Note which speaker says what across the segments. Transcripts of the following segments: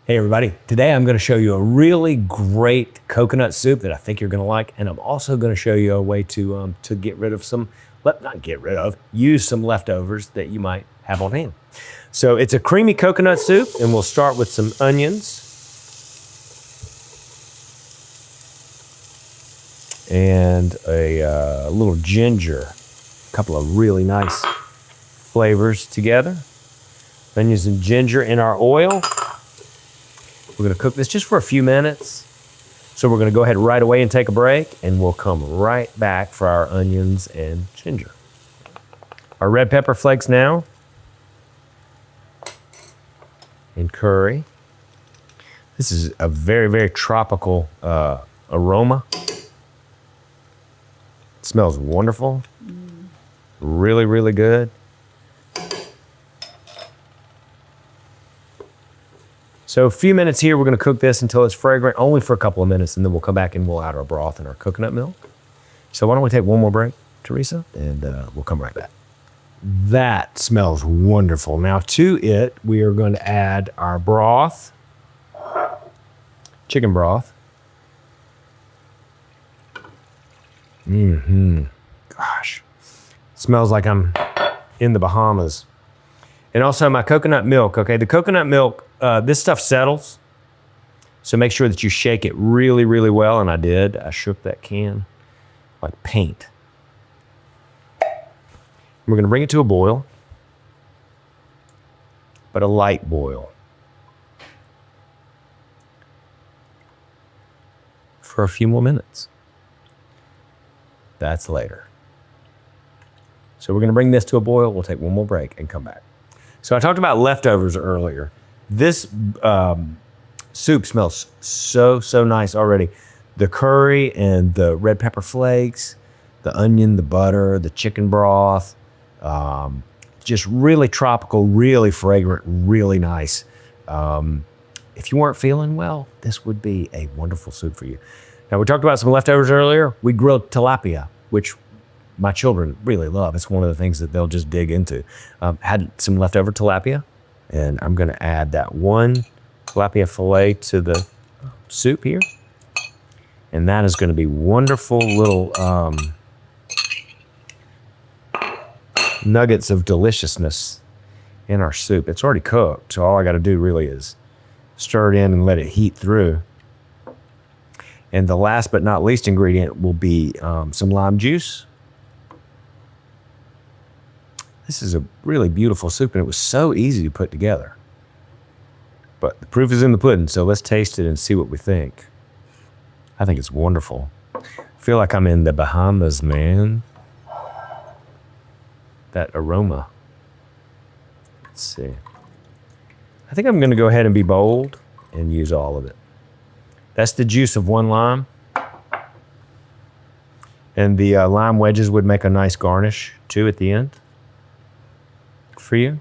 Speaker 1: Hey everybody, today I'm going to show you a really great coconut soup that I think you're going to like, and I'm also going to show you a way to get rid of use some leftovers that you might have on hand. So it's a creamy coconut soup, and we'll start with some onions and a little ginger, a couple of really nice flavors together. Onions and ginger in our oil. We're going to cook this just for a few minutes. So we're going to go ahead right away and take a break, and we'll come right back for our onions and ginger. Our red pepper flakes now. And curry. This is a very, very tropical aroma. It smells wonderful. Really, really good. So a few minutes here, we're going to cook this until it's fragrant, only for a couple of minutes, and then we'll come back and we'll add our broth and our coconut milk. So why don't we take one more break, Teresa, and we'll come right back. That smells wonderful. Now to it, we are going to add our broth, chicken broth. Gosh, smells like I'm in the Bahamas. And also my coconut milk, okay? The coconut milk, this stuff settles. So make sure that you shake it really, really well. And I did. I shook that can like paint. We're going to bring it to a boil, but a light boil. For a few more minutes. That's later. So we're going to bring this to a boil. We'll take one more break and come back. So I talked about leftovers earlier. This soup smells so nice already. The curry and the red pepper flakes, the onion, the butter, the chicken broth, just really tropical, really fragrant, really nice. If you weren't feeling well, this would be a wonderful soup for you. Now, we talked about some leftovers earlier. We grilled tilapia, which my children really love. It's one of the things that they'll just dig into. Had some leftover tilapia, and I'm going to add that one tilapia fillet to the soup here. And that is going to be wonderful little nuggets of deliciousness in our soup. It's already cooked, so all I got to do really is stir it in and let it heat through. And the last but not least ingredient will be some lime juice. This is a really beautiful soup, and it was so easy to put together. But the proof is in the pudding, so let's taste it and see what we think. I think it's wonderful. I feel like I'm in the Bahamas, man. That aroma. Let's see. I think I'm going to go ahead and be bold and use all of it. That's the juice of one lime. And the lime wedges would make a nice garnish, too, at the end. For you.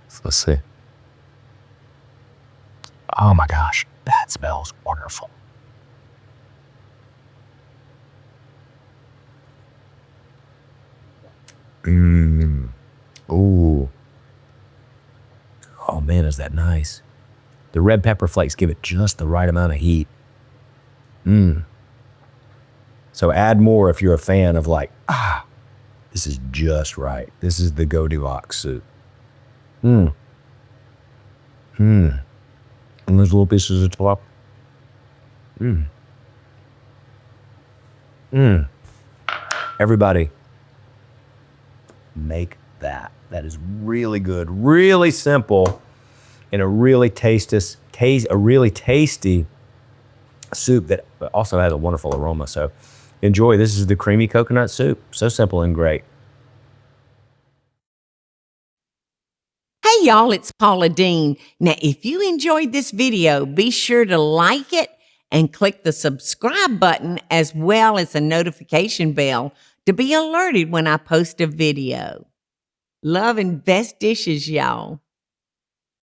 Speaker 1: So let's see. Oh my gosh, that smells wonderful. Ooh. Oh man, is that nice. The red pepper flakes give it just the right amount of heat. So add more if you're a fan of like, this is just right. This is the Goldilocks soup. And those little pieces of top. Everybody, make that. That is really good, really simple, and a really tasty soup that also has a wonderful aroma. So enjoy. This is the creamy coconut soup. So simple and great.
Speaker 2: Hey y'all, it's Paula Deen. Now, if you enjoyed this video, be sure to like it and click the subscribe button as well as the notification bell to be alerted when I post a video. Love and best dishes, y'all.